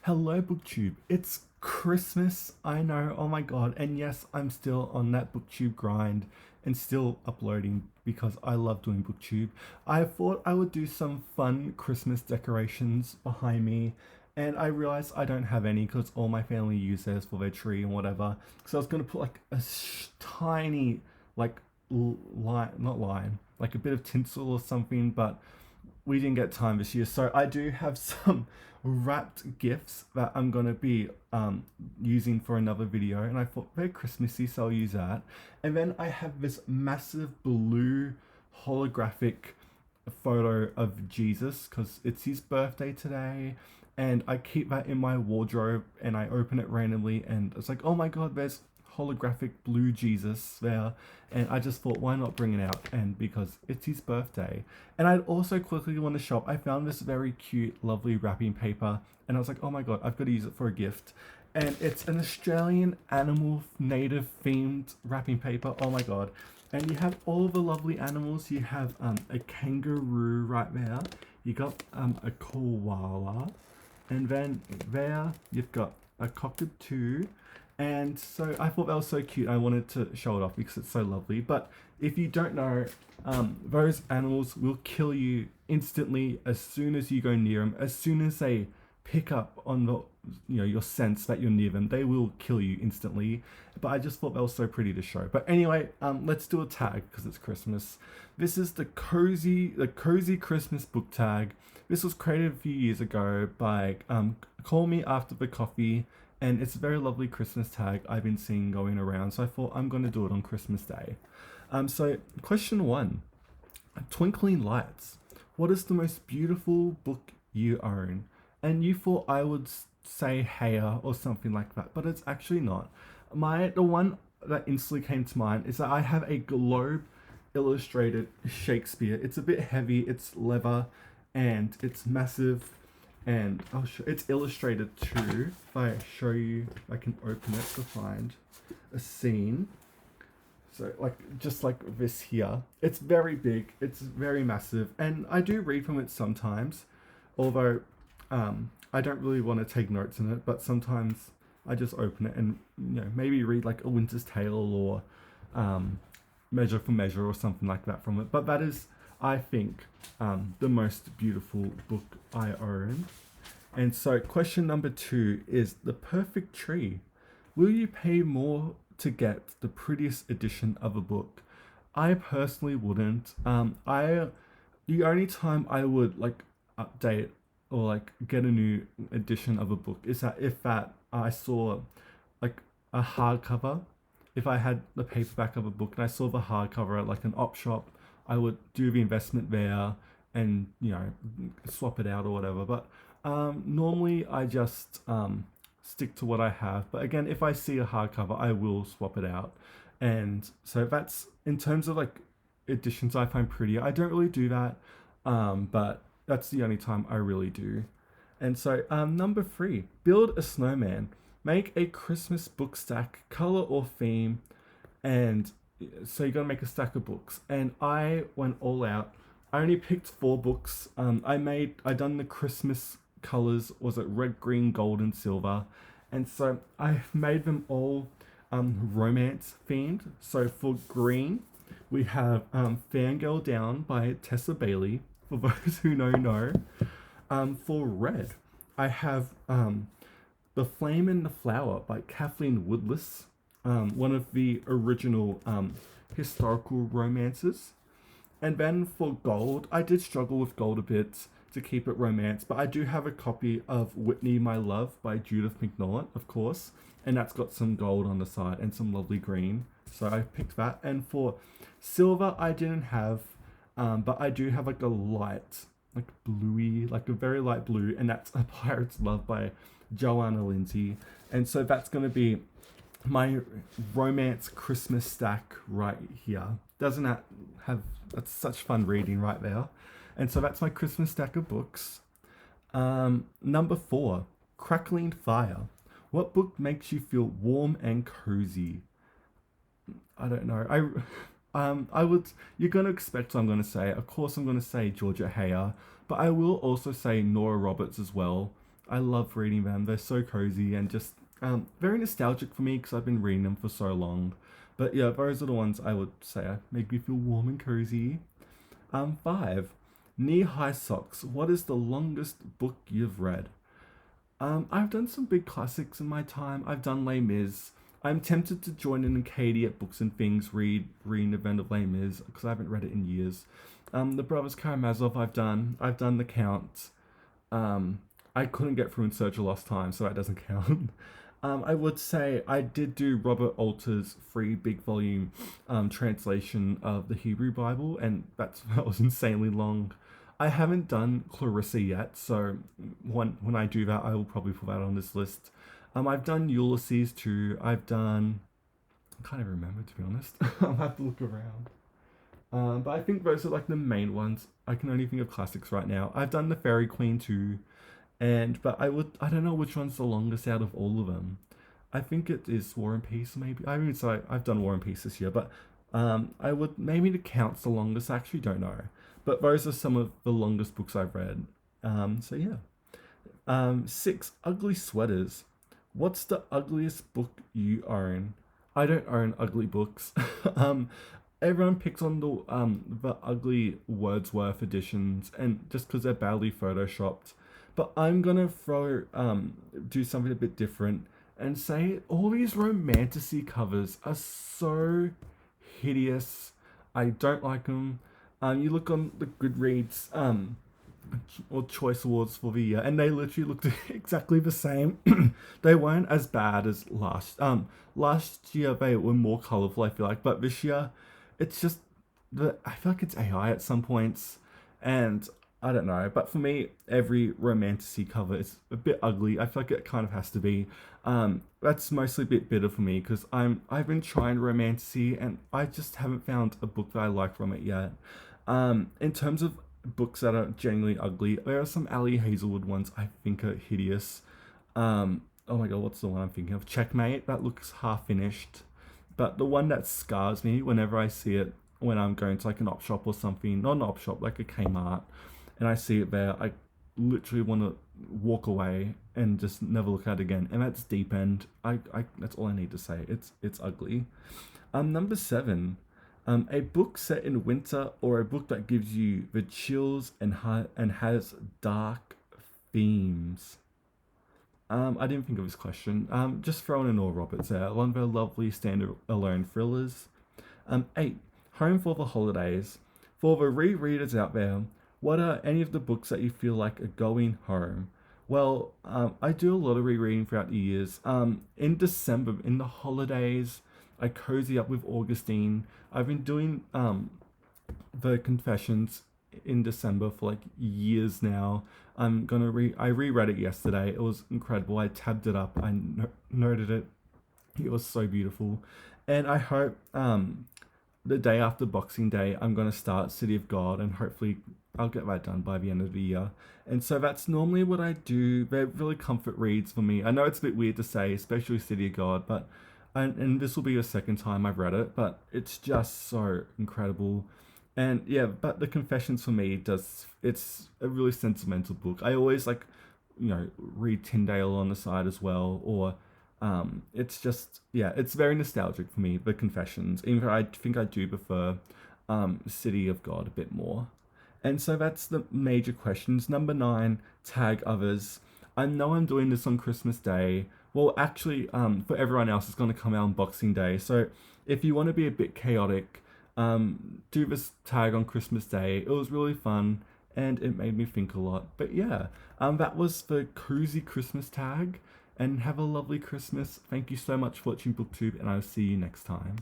Hello, BookTube. It's Christmas, I know, oh my god. And yes, I'm still on that BookTube grind and still uploading because I love doing BookTube. I thought I would do some fun Christmas decorations behind me, and I realized I don't have any because all my family use theirs for their tree and whatever. So I was gonna put like a tiny, like, line, not line, like a bit of tinsel or something, but we didn't get time this year. So I do have some wrapped gifts that I'm gonna be using for another video, and I thought very Christmassy, so I'll use that. And then I have this massive blue holographic photo of Jesus because it's his birthday today, and I keep that in my wardrobe and I open it randomly, and it's like, oh my god, there's holographic blue Jesus there, and I just thought, why not bring it out? And because it's his birthday. And I'd also quickly want to shop. I found this very cute, lovely wrapping paper, and I was like, oh my god, I've got to use it for a gift. And it's an Australian animal native themed wrapping paper. Oh my god. And you have all the lovely animals. You have a kangaroo right there. You got a koala. And then there you've got a cockatoo. And so I thought that was so cute. I wanted to show it off because it's so lovely. But if you don't know, those animals will kill you instantly as soon as you go near them. As soon as they pick up on the, your sense that you're near them, they will kill you instantly. But I just thought that was so pretty to show. But anyway, let's do a tag because it's Christmas. This is the cozy Christmas book tag. This was created a few years ago by Call Me After the Coffee, and it's a very lovely Christmas tag I've been seeing going around, so I thought I'm going to do it on Christmas Day. So question 1, Twinkling Lights. What is the most beautiful book you own? And you thought I would say Heya or something like that, but it's actually not. The one that instantly came to mind is that I have a Globe illustrated Shakespeare. It's a bit heavy, it's leather, and it's massive, and it's illustrated too. If I show you, I can open it to find a scene. So just like this here, it's very big, it's very massive, and I do read from it sometimes, although I don't really want to take notes in it, but sometimes I just open it and maybe read like A Winter's Tale or Measure for Measure or something like that from it. But that is, I think, the most beautiful book I own. And so question number 2 is the perfect tree. Will you pay more to get the prettiest edition of a book? I personally wouldn't. The only time I would like update or like get a new edition of a book is that if that I saw like a hardcover. If I had the paperback of a book and I saw the hardcover at like an op shop, I would do the investment there and swap it out or whatever. But normally I just stick to what I have. But again, if I see a hardcover, I will swap it out. And so that's in terms of like editions I find prettier. I don't really do that, but that's the only time I really do. And so number 3, build a snowman. Make a Christmas book stack, color or theme, and so you're gonna make a stack of books. And I went all out. I only picked 4 books. I done the Christmas colors, was it red, green, gold, and silver, and so I made them all romance themed. So for green, we have Fangirl Down by Tessa Bailey. For those who know. For red, I have The Flame and the Flower by Kathleen Woodless, one of the original historical romances. And then for gold, I did struggle with gold a bit to keep it romance, but I do have a copy of Whitney My Love by Judith McNaught, of course, and that's got some gold on the side and some lovely green, so I picked that. And for silver, I didn't have, but I do have like a light, like bluey, like a very light blue, and that's A Pirate's Love by Joanna Lindsay. And so that's going to be my romance Christmas stack right here. Doesn't that have, that's such fun reading right there. And so that's my Christmas stack of books. Number 4, Crackling Fire. What book makes you feel warm and cozy? I don't know. I would, you're going to expect what I'm going to say. Of course, I'm going to say Georgia Heyer, but I will also say Nora Roberts as well. I love reading them. They're so cozy and just very nostalgic for me because I've been reading them for so long. But yeah, those are the ones I would say make me feel warm and cozy. Five, knee high socks. What is the longest book you've read? I've done some big classics in my time. I've done Les Mis. I'm tempted to join in Katie at Books and Things, read Event of Les Mis because I haven't read it in years. The Brothers Karamazov I've done. I've done The Count. I couldn't get through In Search of Lost Time, so that doesn't count. I would say I did do Robert Alter's free big volume translation of the Hebrew Bible, and that was insanely long. I haven't done Clarissa yet, so when I do that, I will probably put that on this list. I've done Ulysses too. I can't even remember to be honest. I'll have to look around. But I think those are like the main ones. I can only think of classics right now. I've done The Fairy Queen too, I don't know which one's the longest out of all of them. I think it is War and Peace, maybe. I mean, so I've done War and Peace this year, but I would maybe The Count's the longest. I actually don't know, but those are some of the longest books I've read. So yeah. Six, ugly sweaters. What's the ugliest book you own? I don't own ugly books. um, Everyone picks on the ugly Wordsworth editions, and just because they're badly photoshopped. But I'm gonna do something a bit different and say all these romantasy covers are so hideous. I don't like them. You look on the Goodreads or Choice Awards for the year, and they literally looked exactly the same. They weren't as bad as last year. They were more colorful, I feel like, but this year, it's just I feel like it's AI at some points, and I don't know. But for me, every romantasy cover is a bit ugly. I feel like it kind of has to be. That's mostly a bit bitter for me because I've been trying romantasy and I just haven't found a book that I like from it yet. In terms of books that are genuinely ugly, there are some Ali Hazelwood ones I think are hideous. Oh my god, what's the one I'm thinking of? Checkmate, that looks half finished. But the one that scars me whenever I see it when I'm going to like an op shop or something, not an op shop, like a Kmart, and I see it there, I literally want to walk away and just never look at it again. And that's Deep End. I that's all I need to say. It's ugly. Number seven, a book set in winter or a book that gives you the chills and has dark themes. I didn't think of this question. Just throwing in all Roberts there. One of our lovely stand-alone thrillers. Eight, Home for the Holidays. For the rereaders out there, what are any of the books that you feel like are going home? Well, I do a lot of rereading throughout the years. In December, in the holidays, I cozy up with Augustine. I've been doing the Confessions in December for like years now. I reread it yesterday. It was incredible. I tabbed it up. I noted it. It was so beautiful, and I hope the day after Boxing Day I'm gonna start City of God, and hopefully I'll get that done by the end of the year. And so that's normally what I do. They're really comfort reads for me. I know it's a bit weird to say, especially City of God, but and this will be the second time I've read it, but it's just so incredible. And yeah, but the Confessions for me it's a really sentimental book. I always read Tyndale on the side as well, or it's just yeah, it's very nostalgic for me, the Confessions. Even though I think I do prefer City of God a bit more. And so that's the major questions. Number 9, tag others. I know I'm doing this on Christmas Day. Well, actually, for everyone else, it's going to come out on Boxing Day. So if you want to be a bit chaotic, do this tag on Christmas Day. It was really fun and it made me think a lot. But yeah, that was the cozy Christmas tag. And have a lovely Christmas. Thank you so much for watching BookTube, and I'll see you next time.